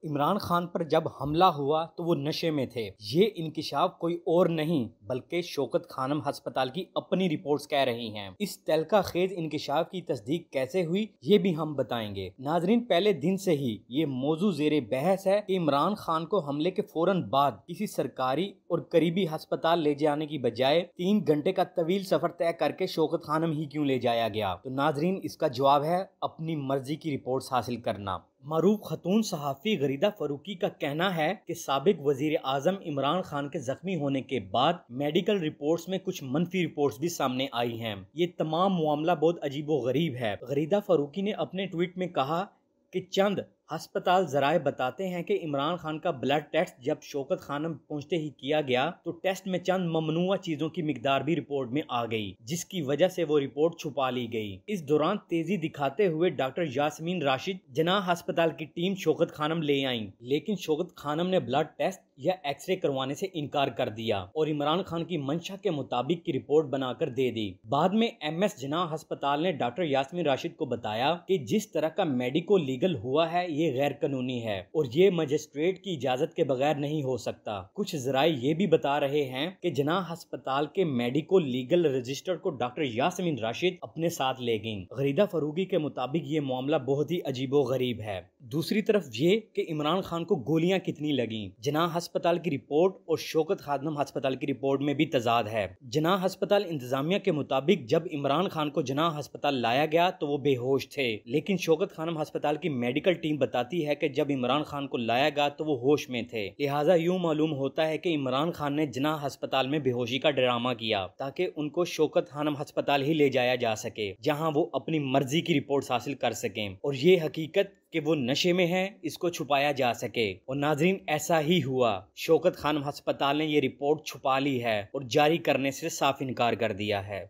عمران خان پر جب حملہ ہوا تو وہ نشے میں تھے۔ یہ انکشاف کوئی اور نہیں بلکہ شوکت خانم ہسپتال کی اپنی رپورٹس کہہ رہی ہیں۔ اس تہلکہ خیز انکشاف کی تصدیق کیسے ہوئی یہ بھی ہم بتائیں گے۔ ناظرین، پہلے دن سے ہی یہ موضوع زیر بحث ہے کہ عمران خان کو حملے کے فوراً بعد کسی سرکاری اور قریبی ہسپتال لے جانے کی بجائے 3 گھنٹے کا طویل سفر طے کر کے شوکت خانم ہی کیوں لے جایا گیا؟ تو ناظرین، اس کا جواب ہے اپنی مرضی کی رپورٹس حاصل کرنا۔ معروف خاتون صحافی غریدہ فاروقی کا کہنا ہے کہ سابق وزیر اعظم عمران خان کے زخمی ہونے کے بعد میڈیکل رپورٹس میں کچھ منفی رپورٹس بھی سامنے آئی ہیں۔ یہ تمام معاملہ بہت عجیب و غریب ہے۔ غریدہ فاروقی نے اپنے ٹویٹ میں کہا کہ چند ہسپتال ذرائع بتاتے ہیں کہ عمران خان کا بلڈ ٹیسٹ جب شوکت خانم پہنچتے ہی کیا گیا تو ٹیسٹ میں چند ممنوعہ چیزوں کی مقدار بھی رپورٹ میں آ گئی، جس کی وجہ سے وہ رپورٹ چھپا لی گئی۔ اس دوران تیزی دکھاتے ہوئے ڈاکٹر یاسمین راشد جناح ہسپتال کی ٹیم شوکت خانم لے آئیں، لیکن شوکت خانم نے بلڈ ٹیسٹ یا ایکس رے کروانے سے انکار کر دیا اور عمران خان کی منشا کے مطابق کی رپورٹ بنا کر دے دی۔ بعد میں ایم ایس جناح ہسپتال نے ڈاکٹر یاسمین راشد کو بتایا کہ جس طرح کا میڈیکو لیگل ہوا ہے یہ غیر قانونی ہے اور یہ مجسٹریٹ کی اجازت کے بغیر نہیں ہو سکتا۔ کچھ ذرائع یہ بھی بتا رہے ہیں کہ جناح ہسپتال کے میڈیکو لیگل رجسٹر کو ڈاکٹر یاسمین راشد اپنے ساتھ لے گئیں۔ غریدہ فاروقی کے مطابق یہ معاملہ بہت ہی عجیب و غریب ہے۔ دوسری طرف یہ کہ عمران خان کو گولیاں کتنی لگیں۔ جناح ہسپتال کی رپورٹ اور شوکت خانم ہسپتال کی رپورٹ میں بھی تضاد ہے۔ جناح ہسپتال انتظامیہ کے مطابق جب عمران خان کو جناح ہسپتال لایا گیا تو وہ بے ہوش تھے، لیکن شوکت خانم ہسپتال کی میڈیکل ٹیم بتاتی ہے کہ جب عمران خان کو لایا گیا تو وہ ہوش میں تھے۔ لہٰذا یوں معلوم ہوتا ہے کہ عمران خان نے جناح ہسپتال میں بے ہوشی کا ڈرامہ کیا تاکہ ان کو شوکت خانم ہسپتال ہی لے جایا جا سکے جہاں وہ اپنی مرضی کی رپورٹس حاصل کر سکیں اور یہ حقیقت کہ وہ نشے میں ہیں اس کو چھپایا جا سکے۔ اور ناظرین، ایسا ہی ہوا۔ شوکت خانم ہسپتال نے یہ رپورٹ چھپا لی ہے اور جاری کرنے سے صاف انکار کر دیا ہے۔